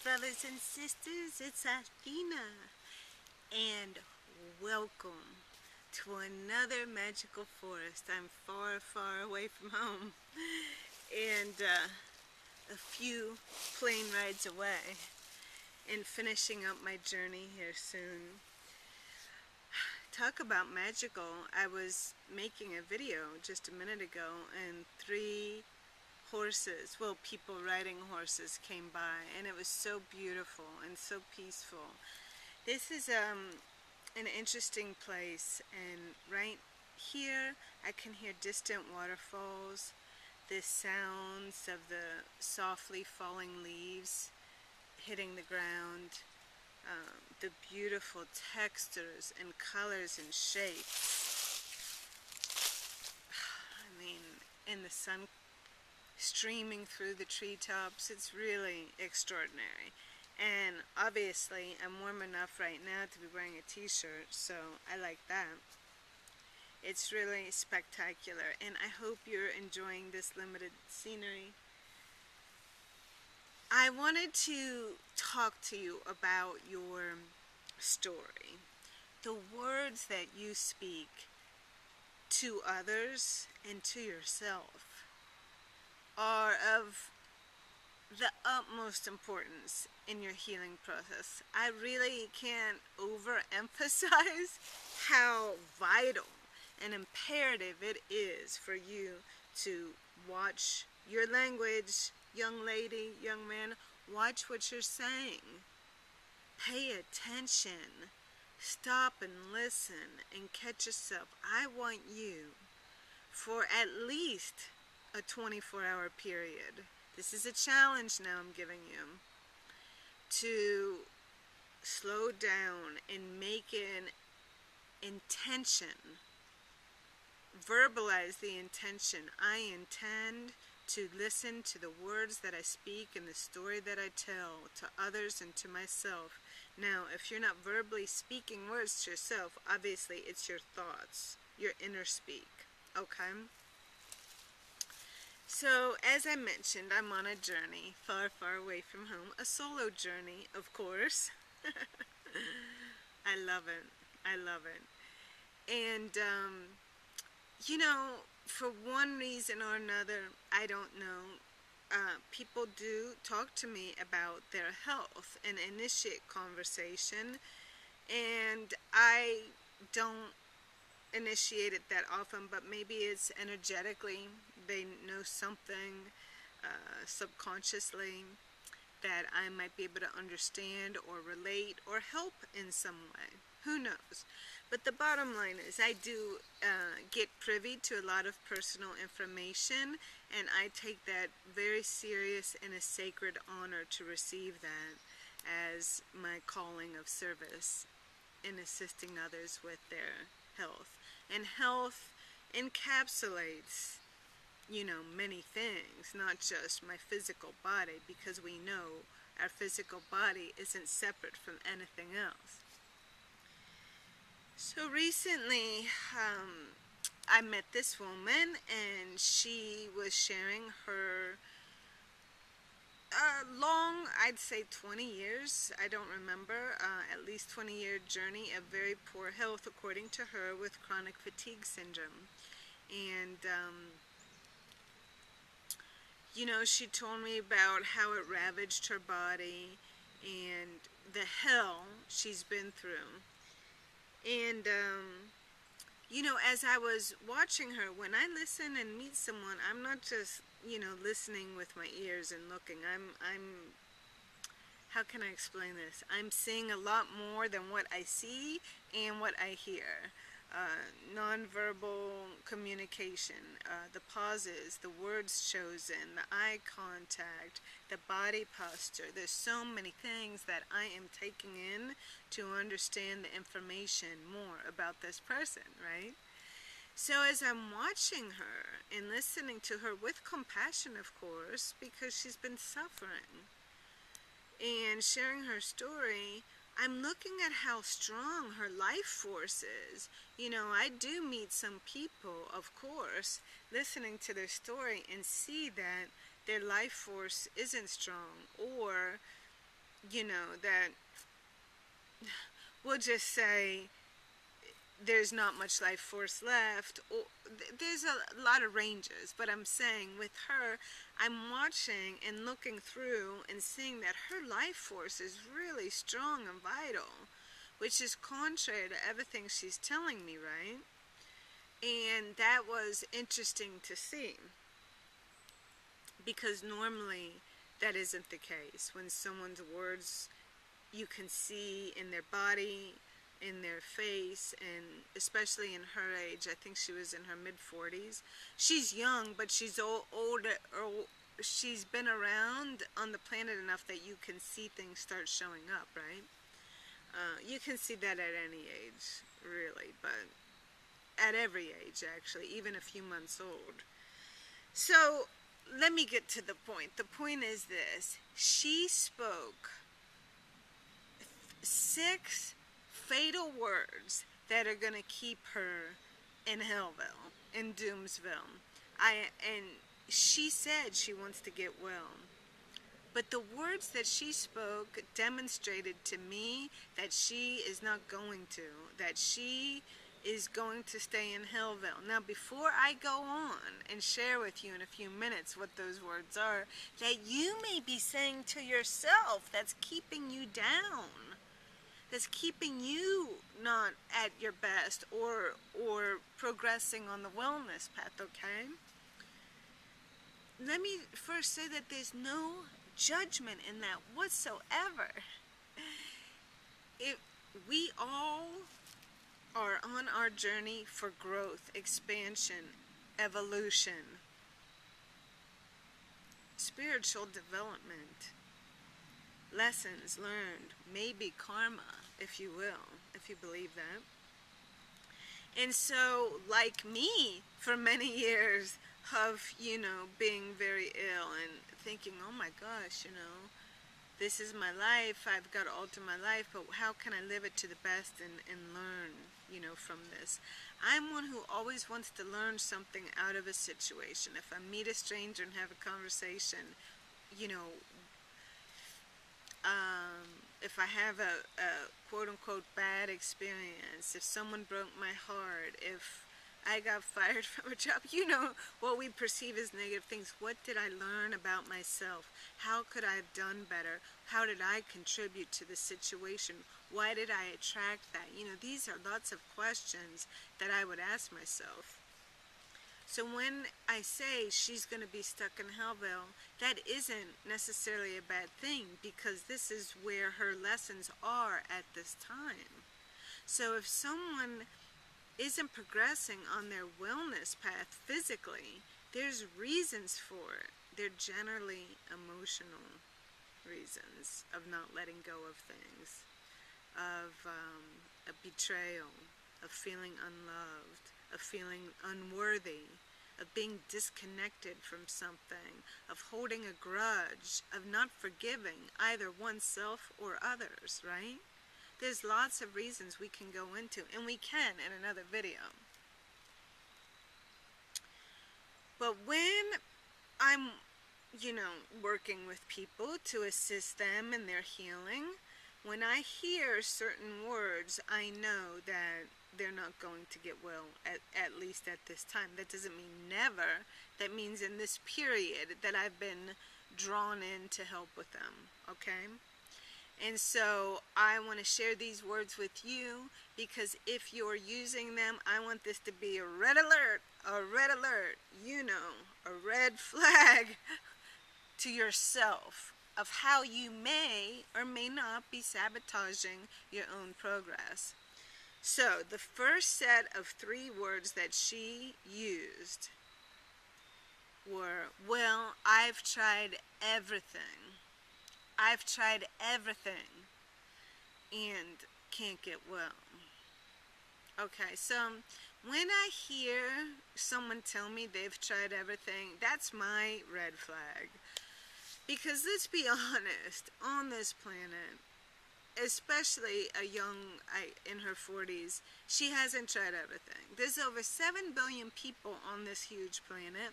brothers and sisters, it's Athena, and welcome to another magical forest. I'm far, far away from home, and a few plane rides away, and finishing up my journey here soon. Talk about magical. I was making a video just a minute ago, and three horses, well, people riding horses came by, and it was so beautiful and so peaceful. This is an interesting place, and right here I can hear distant waterfalls, the sounds of the softly falling leaves hitting the ground, the beautiful textures and colors and shapes. I mean, in the sun streaming through the treetops. It's really extraordinary. And obviously I'm warm enough right now to be wearing a t-shirt, so I like that. It's really spectacular, and I hope you're enjoying this limited scenery. I wanted to talk to you about your story, the words that you speak to others and to yourself are of the utmost importance in your healing process. I really can't overemphasize how vital and imperative it is for you to watch your language, young lady, young man. Watch what you're saying. Pay attention. Stop and listen and catch yourself. I want you, for at least a 24-hour period, this is a challenge now I'm giving you, to slow down and make an intention. Verbalize the intention. I intend to listen to the words that I speak and the story that I tell to others and to myself. Now, if you're not verbally speaking words to yourself, obviously it's your thoughts, your inner speak, okay? So, as I mentioned, I'm on a journey far, far away from home. A solo journey, of course. I love it. I love it. And, you know, for one reason or another, I don't know, people do talk to me about their health and initiate conversation, and I don't initiate it that often, but maybe it's energetically. They know something subconsciously that I might be able to understand or relate or help in some way. Who knows? But the bottom line is I do get privy to a lot of personal information, and I take that very serious and a sacred honor to receive that as my calling of service in assisting others with their health. And health encapsulates, you know, many things, not just my physical body, because we know our physical body isn't separate from anything else. So recently, I met this woman, and she was sharing her long, I'd say 20 years, I don't remember, at least 20-year journey of very poor health, according to her, with chronic fatigue syndrome. And, you know, she told me about how it ravaged her body and the hell she's been through. And, you know, as I was watching her, when I listen and meet someone, I'm not just, you know, listening with my ears and looking. I'm, how can I explain this? I'm seeing a lot more than what I see and what I hear. Nonverbal communication, the pauses, the words chosen, the eye contact, the body posture. There's so many things that I am taking in to understand the information more about this person, right? So as I'm watching her and listening to her with compassion, of course, because she's been suffering, and sharing her story, I'm looking at how strong her life force is. You know, I do meet some people, of course, listening to their story and see that their life force isn't strong, or that we'll just say there's not much life force left, or there's a lot of ranges, but I'm saying with her, I'm watching and looking through and seeing that her life force is really strong and vital, which is contrary to everything she's telling me, right? And that was interesting to see, because normally that isn't the case. When someone's words, you can see in their body, in their face, and especially in her age. I think she was in her mid-40s. She's young, but she's older, or she's been around on the planet enough that you can see things start showing up, right? You can see that at any age, really, but at every age, actually, even a few months old. So let me get to the point. The point is this: she spoke 6 fatal words that are going to keep her in Hellville, in Doomsville. And she said she wants to get well. But the words that she spoke demonstrated to me that she is not going to, that she is going to stay in Hellville. Now, before I go on and share with you in a few minutes what those words are, that you may be saying to yourself that's keeping you down, that's keeping you not at your best or progressing on the wellness path, okay? Let me first say that there's no judgment in that whatsoever. We all are on our journey for growth, expansion, evolution, spiritual development, lessons learned, maybe karma, if you will, if you believe that. And so, like me, for many years of, being very ill and thinking, oh my gosh, this is my life, I've got to alter my life, but how can I live it to the best and learn, from this? I'm one who always wants to learn something out of a situation. If I meet a stranger and have a conversation, if I have a quote-unquote bad experience, if someone broke my heart, if I got fired from a job, what we perceive as negative things. What did I learn about myself? How could I have done better? How did I contribute to the situation? Why did I attract that? These are lots of questions that I would ask myself. So when I say she's going to be stuck in Hellville, that isn't necessarily a bad thing, because this is where her lessons are at this time. So if someone isn't progressing on their wellness path physically, there's reasons for it. They're generally emotional reasons of not letting go of things, of a betrayal, of feeling unloved, of feeling unworthy, of being disconnected from something, of holding a grudge, of not forgiving either oneself or others, right? There's lots of reasons we can go into, and we can in another video. But when I'm, working with people to assist them in their healing, when I hear certain words, I know that they're not going to get well, at least at this time. That doesn't mean never. That means in this period that I've been drawn in to help with them, okay? And so I want to share these words with you, because if you're using them, I want this to be a red alert, a red flag to yourself of how you may or may not be sabotaging your own progress. So the first set of 3 words that she used were, well, I've tried everything. I've tried everything and can't get well. Okay, so when I hear someone tell me they've tried everything, that's my red flag. Because let's be honest, on this planet, especially a young, in her 40s, she hasn't tried everything. There's over 7 billion people on this huge planet.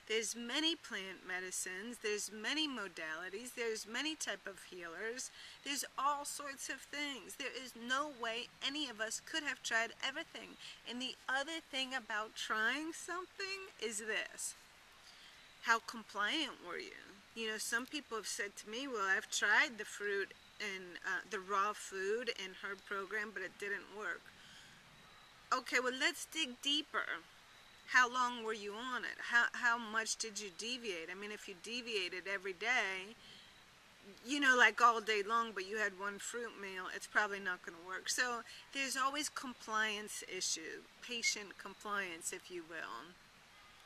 There's many plant medicines, there's many modalities, there's many type of healers, there's all sorts of things. There is no way any of us could have tried everything. And the other thing about trying something is this: how compliant were you? You know, some people have said to me, well, I've tried the fruit and the raw food and herb program, but it didn't work. Okay, well, let's dig deeper. How long were you on it? How much did you deviate? I mean, if you deviated every day, you know, like all day long, but you had one fruit meal, it's probably not going to work. So there's always compliance issue, patient compliance, if you will.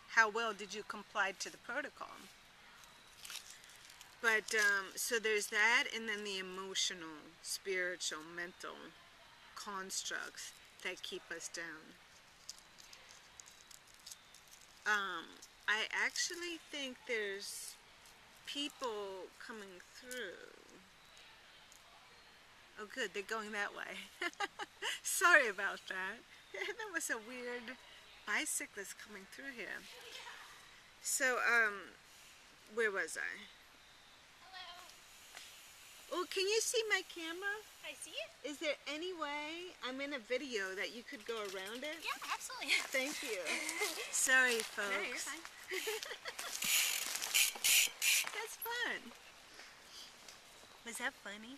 How well did you comply to the protocol? But, so there's that, and then the emotional, spiritual, mental constructs that keep us down. I actually think there's people coming through. Oh good, they're going that way. Sorry about that. That was a weird bicyclist coming through here. So, where was I? Oh, can you see my camera? I see it. Is there any way, I'm in a video, that you could go around it? Yeah, absolutely. Thank you. Sorry, folks. No, you're fine. That's fun. Was that funny?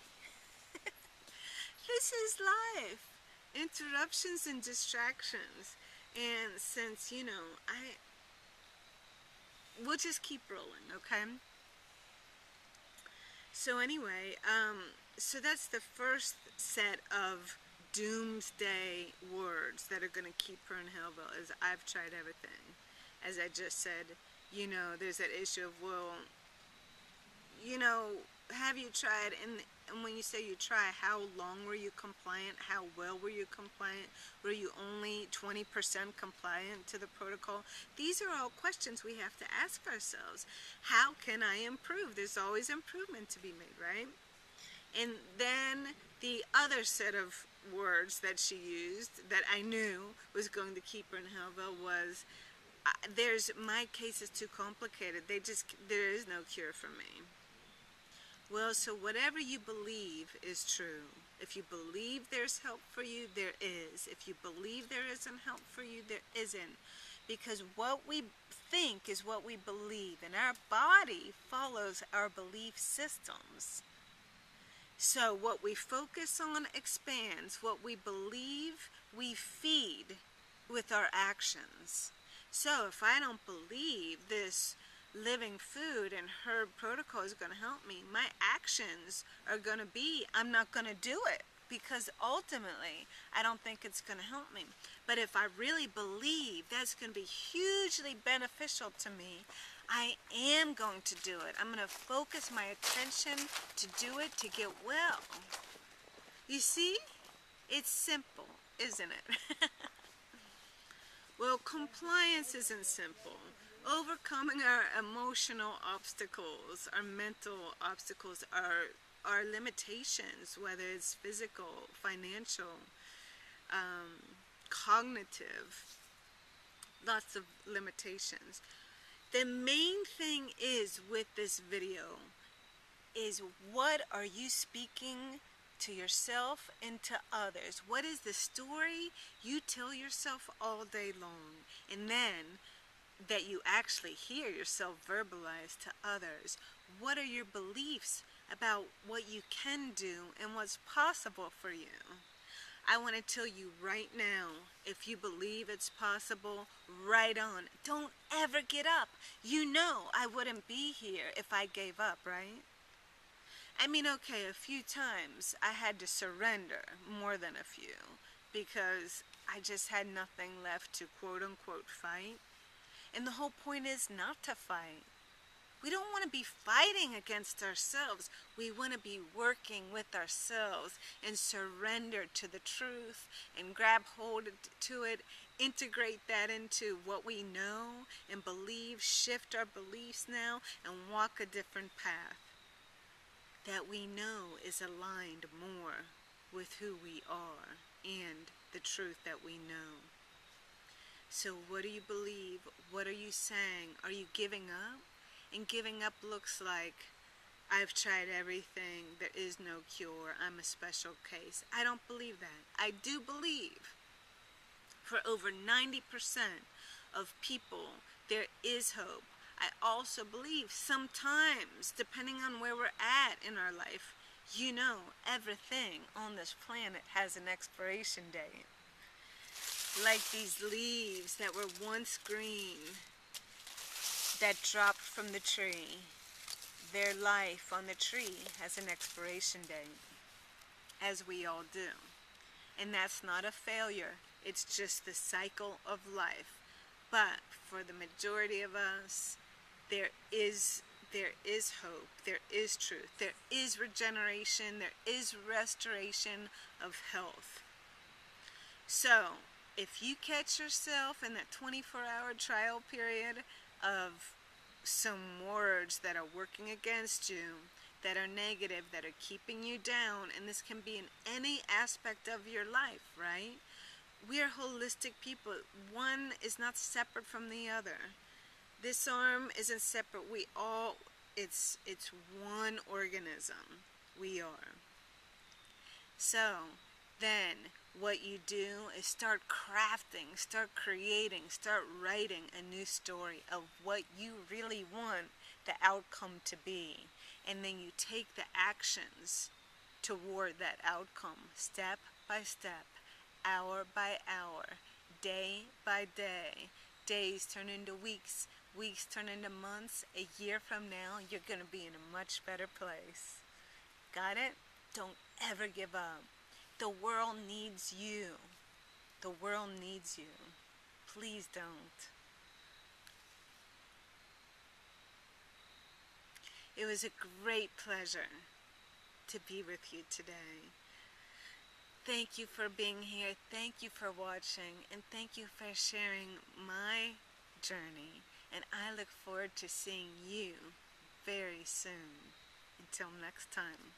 This is life. Interruptions and distractions. And since, you know, we'll just keep rolling, okay? So anyway, so that's the first set of doomsday words that are going to keep her in Hellville, is I've tried everything. As I just said, you know, there's that issue of, well, you know, have you tried, and when you say you try, how long were you compliant? How well were you compliant? Were you only 20% compliant to the protocol? These are all questions we have to ask ourselves. How can I improve? There's always improvement to be made, right? And then the other set of words that she used that I knew was going to keep her in Hellville was, my case is too complicated. There is no cure for me. Well, so whatever you believe is true. If you believe there's help for you, there is. If you believe there isn't help for you, there isn't. Because what we think is what we believe, and our body follows our belief systems. So what we focus on expands. What we believe, we feed with our actions. So if I don't believe this living food and herb protocol is going to help me, my actions are going to be, I'm not going to do it, because ultimately I don't think it's going to help me. But if I really believe that's going to be hugely beneficial to me, I am going to do it. I'm going to focus my attention to do it, to get well. You see? It's simple, isn't it? Well, compliance isn't simple. Overcoming our emotional obstacles, our mental obstacles, our limitations, whether it's physical, financial, cognitive, lots of limitations. The main thing is with this video is, what are you speaking to yourself and to others? What is the story you tell yourself all day long? And then that you actually hear yourself verbalize to others. What are your beliefs about what you can do and what's possible for you? I want to tell you right now, if you believe it's possible, right on. Don't ever get up. You know I wouldn't be here if I gave up, right? I mean, okay, a few times I had to surrender, more than a few, because I just had nothing left to quote-unquote fight. And the whole point is not to fight. We don't want to be fighting against ourselves. We want to be working with ourselves and surrender to the truth and grab hold to it, integrate that into what we know and believe, shift our beliefs now, and walk a different path that we know is aligned more with who we are and the truth that we know. So So what do you believe? What are you saying? Are you giving up? And giving up looks like, I've tried everything, there is no cure, I'm a special case. I don't believe that. I do believe for over 90% of people there is hope. I also believe sometimes, depending on where we're at in our life, everything on this planet has an expiration date. Like these leaves that were once green, that dropped from the tree. Their life on the tree has an expiration date, as we all do. And that's not a failure. It's just the cycle of life. But for the majority of us, there is hope, there is truth, there is regeneration, there is restoration of health. So, if you catch yourself in that 24-hour trial period of some words that are working against you, that are negative, that are keeping you down, and this can be in any aspect of your life, right? We are holistic people. One is not separate from the other. This arm isn't separate. It's one organism. We are. So, then, what you do is start crafting, start creating, start writing a new story of what you really want the outcome to be. And then you take the actions toward that outcome, step by step, hour by hour, day by day. Days turn into weeks, weeks turn into months. A year from now, you're going to be in a much better place. Got it? Don't ever give up. The world needs you. The world needs you. Please don't. It was a great pleasure to be with you today. Thank you for being here. Thank you for watching. And thank you for sharing my journey. And I look forward to seeing you very soon. Until next time.